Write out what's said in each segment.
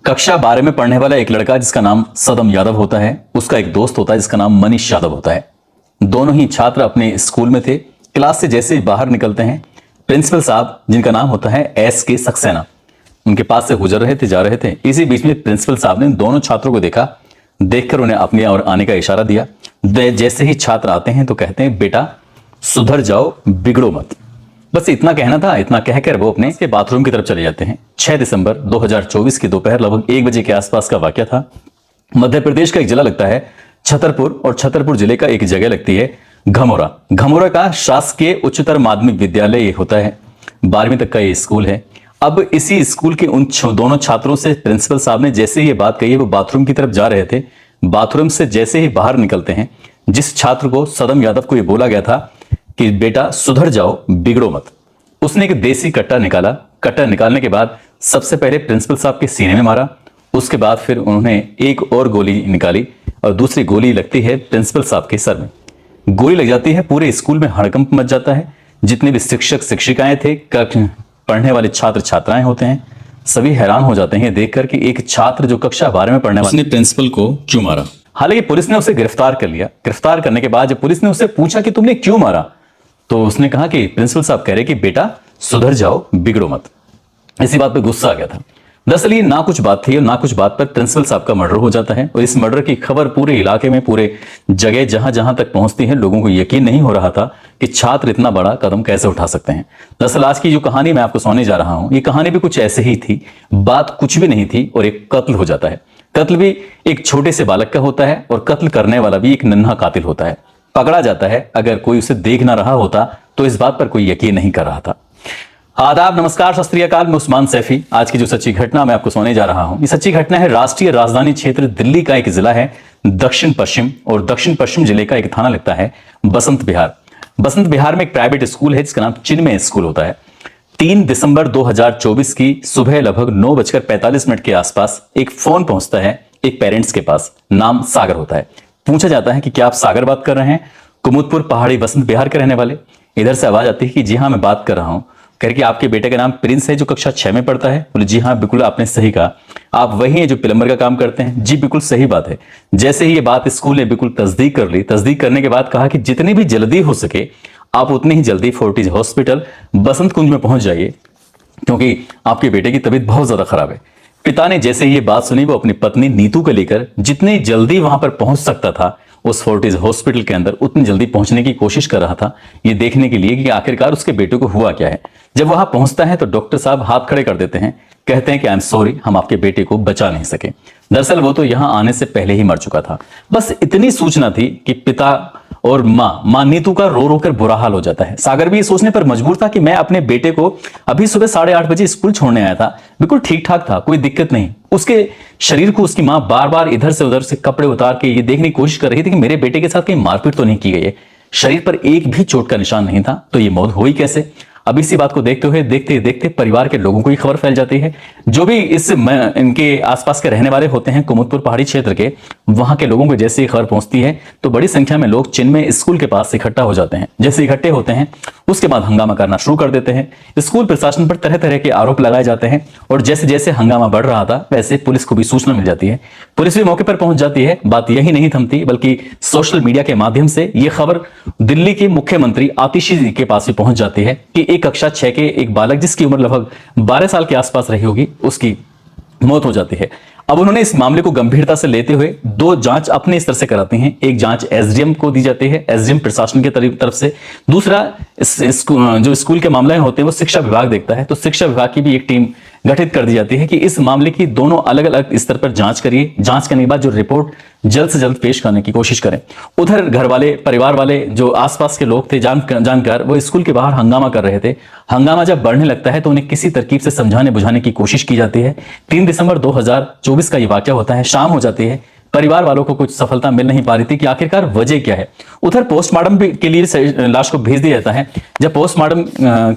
कक्षा 12 में पढ़ने वाला एक लड़का जिसका नाम सदम यादव होता है, उसका एक दोस्त होता है जिसका नाम मनीष यादव होता है। दोनों ही छात्र अपने स्कूल में थे। क्लास से जैसे ही बाहर निकलते हैं, प्रिंसिपल साहब जिनका नाम होता है एस के सक्सेना, उनके पास से गुजर रहे थे, जा रहे थे। इसी बीच में प्रिंसिपल साहब ने दोनों छात्रों को देखा, देखकर उन्हें अपने और आने का इशारा दिया। जैसे ही छात्र आते हैं तो कहते हैं, बेटा सुधर जाओ, बिगड़ो मत। बस इतना कहना था। इतना कहकर वो अपने के बाथरूम की तरफ चले जाते हैं। 6 दिसंबर 2024 की दोपहर लगभग 1 बजे के आसपास का वाकया था। मध्य प्रदेश का एक जिला लगता है छतरपुर, और छतरपुर जिले का एक जगह लगती है घमोरा। घमोरा का शासकीय उच्चतर माध्यमिक विद्यालय ये होता है। 12वीं तक का ये स्कूल है। अब इसी स्कूल के उन दोनों छात्रों से प्रिंसिपल साहब ने जैसे ये बात कही है, वो बाथरूम की तरफ जा रहे थे। बाथरूम से जैसे ही बाहर निकलते हैं, जिस छात्र को सदम यादव को ये बोला गया था कि बेटा सुधर जाओ, बिगड़ो मत, उसने एक देसी कट्टा निकाला। कट्टा निकालने के बाद सबसे पहले प्रिंसिपल साहब के सीने में मारा। उसके बाद फिर उन्होंने एक और गोली निकाली और दूसरी गोली लगती है प्रिंसिपल साहब के सर में। गोली लग जाती है, पूरे स्कूल में हड़कंप मच जाता है। जितने भी शिक्षक शिक्षिकाएं थे, पढ़ने वाले छात्र छात्राएं होते हैं, सभी हैरान हो जाते हैं देखकर कि एक छात्र जो कक्षा 12 में पढ़ने वाला, उसने प्रिंसिपल को क्यों मारा। हालांकि पुलिस ने उसे गिरफ्तार कर लिया। गिरफ्तार करने के बाद जब पुलिस ने उससे पूछा कि तुमने क्यों मारा, तो उसने कहा कि प्रिंसिपल साहब कह रहे कि बेटा सुधर जाओ, बिगड़ो मत। इसी बात पे गुस्सा आ गया था। दरअसल ये ना कुछ बात थी और ना कुछ बात पर प्रिंसिपल साहब का मर्डर हो जाता है। और इस मर्डर की खबर पूरे इलाके में, पूरे जगह जहां जहां तक पहुंचती है, लोगों को यकीन नहीं हो रहा था कि छात्र इतना बड़ा कदम कैसे उठा सकते हैं। दरअसल आज की जो कहानी मैं आपको सुनाने जा रहा हूं, ये कहानी भी कुछ ऐसे ही थी। बात कुछ भी नहीं थी और एक कत्ल हो जाता है। कत्ल भी एक छोटे से बालक का होता है और कत्ल करने वाला भी एक नन्हा कातिल होता है। पकड़ा जाता है। अगर कोई उसे देख ना रहा होता तो इस बात पर कोई यकीन नहीं कर रहा था। आदाब, नमस्कार, सत श्री अकाल। मैं उस्मान सैफी। आज की जो सच्ची घटना मैं आपको सुनाने जा रहा हूं, ये सच्ची घटना है राष्ट्रीय राजधानी क्षेत्र दिल्ली का एक जिला है दक्षिण पश्चिम, और दक्षिण पश्चिम जिले का एक थाना लगता है बसंत विहार। बसंत विहार में एक प्राइवेट स्कूल है जिसका नाम चिन्मय स्कूल होता है। 3 दिसंबर 2024 की सुबह लगभग 9:45 के आसपास एक फोन पहुंचता है एक पेरेंट्स के पास। नाम सागर होता है। पूछा जाता है कि क्या आप सागर बात कर रहे हैं, कुमुदपुर पहाड़ी बसंत विहार के रहने वाले। इधर से आवाज आती है कि जी हाँ, मैं बात कर रहा हूं। करके आपके बेटे का नाम प्रिंस है जो कक्षा 6 में पढ़ता है। बोले जी हाँ, बिल्कुल आपने सही कहा। आप वही हैं जो प्लम्बर का काम करते हैं। जी बिल्कुल सही बात है। जैसे ही ये बात स्कूल ने बिल्कुल तस्दीक कर ली। तस्दीक करने के बाद कहा कि जितनी भी जल्दी हो सके आप उतनी ही जल्दी फोर्टिज हॉस्पिटल बसंत कुंज में पहुंच जाइए, क्योंकि आपके बेटे की तबीयत बहुत ज्यादा खराब है। पिता ने जैसे ही ये बात सुनी, वो अपनी पत्नी नीतू को लेकर जितनी जल्दी वहां पर पहुंच सकता था उस फोर्टिज हॉस्पिटल के अंदर, उतनी जल्दी पहुंचने की कोशिश कर रहा था, ये देखने के लिए कि आखिरकार उसके बेटे को हुआ क्या है। जब वहां पहुंचता है तो डॉक्टर साहब हाथ खड़े कर देते हैं, कहते हैं कि आई एम सॉरी, हम आपके बेटे को बचा नहीं सके। दरअसल वो तो यहां आने से पहले ही मर चुका था। बस इतनी सूचना थी कि पिता और मां नीतू का रो रो कर बुरा हाल हो जाता है। सागर भी ये सोचने पर मजबूर था कि मैं अपने बेटे को अभी सुबह 8:30 बजे स्कूल छोड़ने आया था, बिल्कुल ठीक ठाक था, कोई दिक्कत नहीं। उसके शरीर को उसकी मां बार बार इधर से उधर से कपड़े उतार के ये देखने की कोशिश कर रही थी कि मेरे बेटे के साथ कहीं मारपीट तो नहीं की गई है। शरीर पर एक भी चोट का निशान नहीं था, तो ये मौत हुई कैसे। अब इसी बात को देखते हुए देखते देखते परिवार के लोगों को ही खबर फैल जाती है। जो भी इनके आसपास के रहने वाले होते हैं कुमुदपुर पहाड़ी क्षेत्र के, वहां के लोगों को जैसे ही खबर पहुंचती है तो बड़ी संख्या में लोग चिन्मय स्कूल के पास इकट्ठा हो जाते हैं। जैसे इकट्ठे होते हैं उसके बाद हंगामा करना शुरू कर देते हैं। स्कूल प्रशासन पर तरह तरह के आरोप लगाए जाते हैं और जैसे जैसे हंगामा बढ़ रहा था वैसे पुलिस को भी सूचना मिल जाती है। पुलिस भी मौके पर पहुंच जाती है। बात यही नहीं थमती, बल्कि सोशल मीडिया के माध्यम से यह खबर दिल्ली के मुख्यमंत्री आतिशी जी के पास भी पहुंच जाती है कि एक कक्षा 6 के एक बालक जिसकी उम्र लगभग 12 साल के आसपास रही होगी, उसकी मौत हो जाती है। अब उन्होंने इस मामले को गंभीरता से लेते हुए 2 जांच अपने स्तर से कराते हैं। एक जांच एसडीएम को दी जाती है, एसडीएम प्रशासन की तरफ से। दूसरा जो स्कूल के मामले होते हैं वो शिक्षा विभाग देखता है, तो शिक्षा विभाग की भी एक टीम गठित कर दी जाती है कि इस मामले की दोनों अलग अलग स्तर पर जांच करिए। जांच करने के बाद जो रिपोर्ट जल्द से जल्द पेश करने की कोशिश करें। उधर घर वाले, परिवार वाले, जो आसपास के लोग थे जानकर वो स्कूल के बाहर हंगामा कर रहे थे। हंगामा जब बढ़ने लगता है तो उन्हें किसी तरकीब से समझाने बुझाने की कोशिश की जाती है। 3 दिसंबर 2024 का ये वाकया होता है। शाम हो जाती है। परिवार वालों को कुछ सफलता मिल नहीं पा रही थी कि आखिरकार वजह क्या है। उधर पोस्टमार्टम के लिए लाश को भेज दिया जाता है। जब पोस्टमार्टम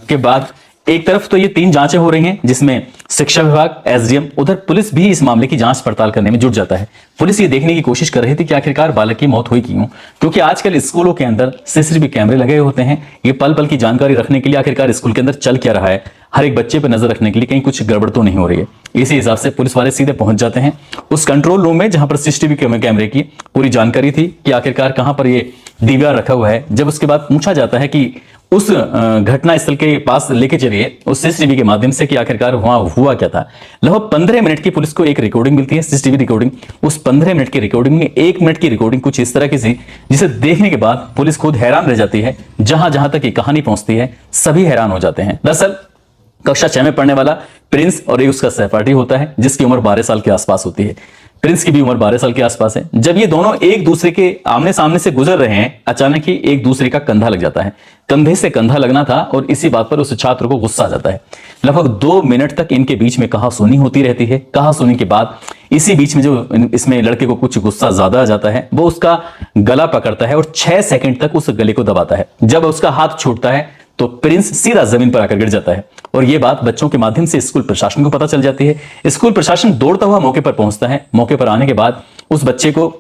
के बाद एक तरफ तो ये 3 जांचें हो रही हैं जिसमें शिक्षा विभाग, एसडीएम, उधर पुलिस भी इस मामले की जांच पड़ताल करने में जुट जाता है। पुलिस ये देखने की कोशिश कर रही थी कि आखिरकार बालक की मौत हुई क्यों, क्योंकि आजकल स्कूलों के अंदर सीसीटीवी कैमरे लगे होते हैं। ये पल पल की जानकारी रखने के लिए आखिरकार स्कूल के अंदर चल क्या रहा है, हर एक बच्चे पर नजर रखने के लिए कहीं कुछ गड़बड़ तो नहीं हो रही है। इसी हिसाब से पुलिस वाले सीधे पहुंच जाते हैं उस कंट्रोल रूम में जहां पर सीसीटीवी कैमरे की पूरी जानकारी थी कि आखिरकार कहां पर ये डीवीआर रखा हुआ है। जब उसके बाद पूछा जाता है कि उस घटना स्थल के पास लेके चलिए उस सीसीटीवी के माध्यम से कि आखिरकार वहां हुआ क्या था। लगभग 15 मिनट की पुलिस को एक रिकॉर्डिंग मिलती है, सीसीटीवी रिकॉर्डिंग। उस 15 मिनट की रिकॉर्डिंग में 1 मिनट की रिकॉर्डिंग कुछ इस तरह की थी जिसे देखने के बाद पुलिस खुद हैरान रह जाती है। जहां जहां तक ये कहानी पहुंचती है सभी हैरान हो जाते हैं। दरअसल कक्षा 6 में पढ़ने वाला प्रिंस और एक उसका सहपाठी होता है जिसकी उम्र 12 साल के आसपास होती है। प्रिंस की भी उम्र 12 साल के आसपास है। जब ये दोनों एक दूसरे के आमने सामने से गुजर रहे हैं, अचानक ही एक दूसरे का कंधा लग जाता है। कंधे से कंधा लगना था और इसी बात पर उस छात्र को गुस्सा आ जाता है। लगभग 2 मिनट तक इनके बीच में कहासुनी होती रहती है। कहासुनी के बाद इसी बीच में जो इसमें लड़के को कुछ गुस्सा ज्यादा आ जाता है, वो उसका गला पकड़ता है और 6 सेकंड तक उस गले को दबाता है। जब उसका हाथ छूटता है तो प्रिंस सीधा जमीन पर आकर गिर जाता है और यह बात बच्चों के माध्यम से स्कूल प्रशासन को पता चल जाती है। स्कूल प्रशासन दौड़ता हुआ मौके पर पहुंचता है। मौके पर आने के बाद उस बच्चे को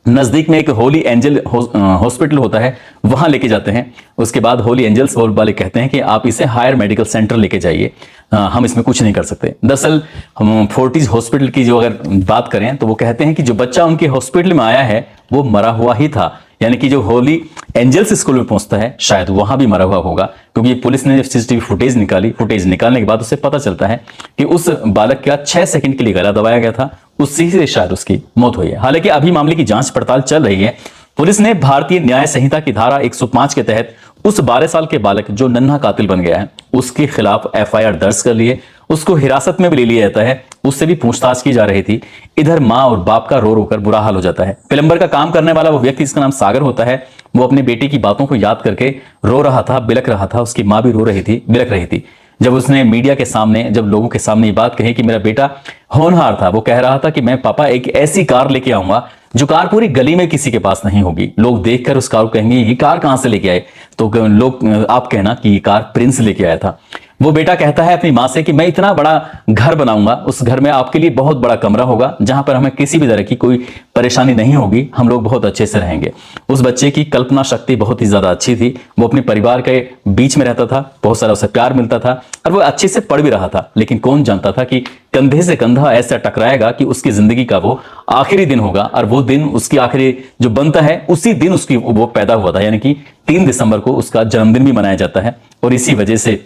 नजदीक में एक होली एंजल हॉस्पिटल होता है, वहां लेके जाते हैं। उसके बाद होली एंजल्स वाले कहते हैं कि आप इसे हायर मेडिकल सेंटर लेके जाइए, हम इसमें कुछ नहीं कर सकते। दरअसल हम फोर्टिज हॉस्पिटल की जो अगर बात करें तो वो कहते हैं कि जो बच्चा उनके हॉस्पिटल में आया है वो मरा हुआ ही था, यानी कि जो होली एंजल्स स्कूल में पहुंचता है शायद वहां भी मरा हुआ होगा, क्योंकि पुलिस ने सीसीटीवी फुटेज निकाली। फुटेज निकालने के बाद उससे पता चलता है कि उस बालक का 6 सेकंड के लिए गला दबाया गया था, उसी से शायद उसकी मौत हुई है। हालांकि अभी मामले की जांच पड़ताल चल रही है। पुलिस ने भारतीय न्याय संहिता की धारा 105 के तहत उस 12 साल के बालक जो नन्हा कातिल बन गया है उसके खिलाफ एफआईआर दर्ज कर लिए, उसको हिरासत में भी ले लिया जाता है, उससे भी पूछताछ की जा रही थी। इधर मां और बाप का रो रो कर बुरा हाल हो जाता है। प्लम्बर का काम करने वाला वो व्यक्ति जिसका नाम सागर होता है, वो अपने बेटे की बातों को याद करके रो रहा था, बिलख रहा था। उसकी मां भी रो रही थी, बिलख रही थी। जब उसने मीडिया के सामने, जब लोगों के सामने ये बात कही कि मेरा बेटा होनहार था, वो कह रहा था कि मैं पापा एक ऐसी कार लेके आऊंगा जो कार पूरी गली में किसी के पास नहीं होगी। लोग देखकर उस कार को कहेंगे ये कार कहां से लेके आए, तो लोग आप कहना कि ये कार प्रिंस लेके आया था। वो बेटा कहता है अपनी मां से कि मैं इतना बड़ा घर बनाऊंगा, उस घर में आपके लिए बहुत बड़ा कमरा होगा जहां पर हमें किसी भी तरह की कोई परेशानी नहीं होगी, हम लोग बहुत अच्छे से रहेंगे। उस बच्चे की कल्पना शक्ति बहुत ही ज्यादा अच्छी थी। वो अपने परिवार के बीच में रहता था, बहुत सारा उसे प्यार मिलता था और वो अच्छे से पढ़ भी रहा था। लेकिन कौन जानता था कि कंधे से कंधा ऐसा टकराएगा कि उसकी जिंदगी का वो आखिरी दिन होगा, और वो दिन उसकी आखिरी जो बनता है उसी दिन उसकी वो पैदा हुआ था, यानी कि 3 दिसंबर को उसका जन्मदिन भी मनाया जाता है। और इसी वजह से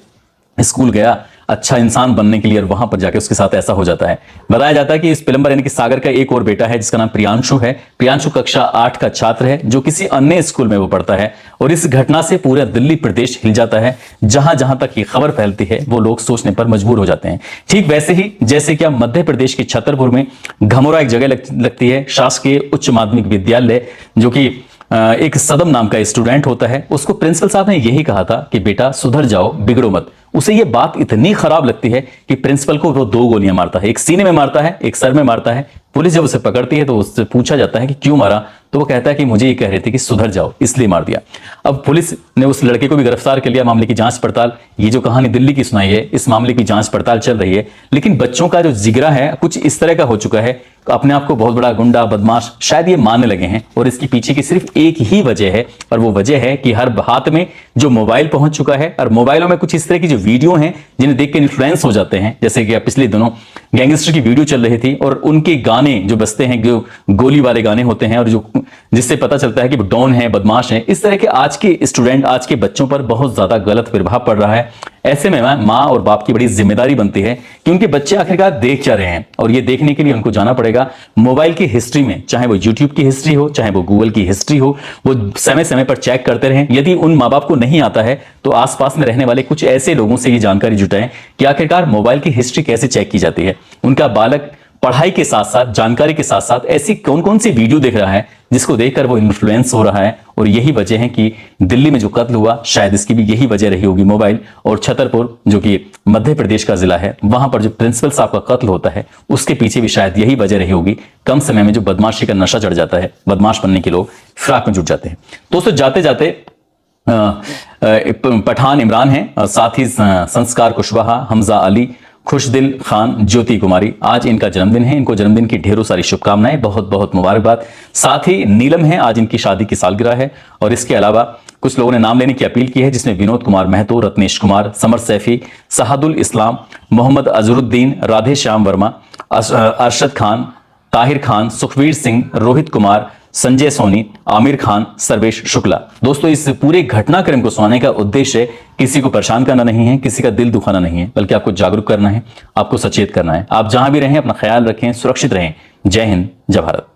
स्कूल गया अच्छा इंसान बनने के लिए और वहां पर जाके उसके साथ ऐसा हो जाता है। बताया जाता है कि इस प्लम्बर यानी कि सागर का एक और बेटा है जिसका नाम प्रियांशु है। प्रियांशु कक्षा 8 का छात्र है जो किसी अन्य स्कूल में वो पढ़ता है, और इस घटना से पूरा दिल्ली प्रदेश हिल जाता है। जहां जहां तक ये खबर फैलती है वो लोग सोचने पर मजबूर हो जाते हैं। ठीक वैसे ही जैसे कि मध्य प्रदेश के छतरपुर में घमोरा एक जगह लगती है, शासकीय उच्च माध्यमिक विद्यालय, जो कि एक सदम नाम का स्टूडेंट होता है। उसको प्रिंसिपल साहब ने यही कहा था कि बेटा सुधर जाओ, बिगड़ो मत। उसे ये बात इतनी खराब लगती है कि प्रिंसिपल को वो 2 गोलियां मारता है, एक सीने में मारता है, एक सर में मारता है। पुलिस जब उसे पकड़ती है तो उससे पूछा जाता है कि क्यों मारा, तो वो कहता है कि मुझे ये कह रहे थे कि सुधर जाओ इसलिए मार दिया। अब पुलिस ने उस लड़के को भी गिरफ्तार कर लिया। मामले की जांच पड़ताल, ये जो कहानी दिल्ली की सुनाई है, इस मामले की जांच पड़ताल चल रही है। लेकिन बच्चों का जो जिगरा है कुछ इस तरह का हो चुका है, अपने आप को बहुत बड़ा गुंडा बदमाश शायद ये मानने लगे हैं। और इसके पीछे की सिर्फ एक ही वजह है, और वो वजह है कि हर हाथ में जो मोबाइल पहुंच चुका है, और मोबाइलों में कुछ इस तरह की जो वीडियो हैं जिन्हें देख के इन्फ्लुएंस हो जाते हैं। जैसे कि पिछले दिनों गैंगस्टर की वीडियो चल रही थी और उनके गाने जो बजते हैं, जो गोली वाले गाने होते हैं, और जो जिससे पता चलता है कि वो डॉन है, बदमाश है। इस तरह के आज के स्टूडेंट, आज के बच्चों पर बहुत ज्यादा गलत प्रभाव पड़ रहा है। ऐसे में माँ और बाप की बड़ी जिम्मेदारी बनती है कि उनके बच्चे आखिरकार देख क्या रहे हैं, और ये देखने के लिए उनको जाना पड़ेगा मोबाइल की हिस्ट्री में, चाहे वो यूट्यूब की हिस्ट्री हो, चाहे वो गूगल की हिस्ट्री हो, वो समय समय पर चेक करते रहें। यदि उन माँ बाप को नहीं आता है तो आसपास में रहने वाले कुछ ऐसे लोगों से ये जानकारी जुटाएं कि आखिरकार मोबाइल की हिस्ट्री कैसे चेक की जाती है। उनका बालक पढ़ाई के साथ साथ, जानकारी के साथ साथ ऐसी कौन कौन सी वीडियो देख रहा है जिसको देखकर वो इन्फ्लुएंस हो रहा है। और यही वजह है कि दिल्ली में जो कत्ल हुआ शायद इसकी भी यही वजह रही होगी, मोबाइल। और छतरपुर जो कि मध्य प्रदेश का जिला है, वहां पर जो प्रिंसिपल साहब का कत्ल होता है उसके पीछे भी शायद यही वजह रही होगी। कम समय में जो बदमाशी का नशा चढ़ जाता है, बदमाश बनने के लोग फिराक में जुट जाते हैं। दोस्तों जाते जाते पठान इमरान हैं, साथ ही संस्कार कुशवाहा, हमजा अली, खुशदिल खान, ज्योति कुमारी। आज इनका जन्मदिन है, इनको जन्मदिन की ढेरों सारी शुभकामनाएं, बहुत बहुत मुबारकबाद। साथ ही नीलम है, आज इनकी शादी की सालगिरह है। और इसके अलावा कुछ लोगों ने नाम लेने की अपील की है, जिसमें विनोद कुमार महतो, रत्नेश कुमार, समर सैफी, सहादुल इस्लाम, मोहम्मद अजरुद्दीन, राधे श्याम वर्मा, अरशद खान, ताहिर खान, सुखवीर सिंह, रोहित कुमार, संजय सोनी, आमिर खान, सर्वेश शुक्ला। दोस्तों, इस पूरे घटनाक्रम को सुनाने का उद्देश्य किसी को परेशान करना नहीं है, किसी का दिल दुखाना नहीं है, बल्कि आपको जागरूक करना है, आपको सचेत करना है। आप जहां भी रहें अपना ख्याल रखें, सुरक्षित रहें। जय हिंद, जय भारत।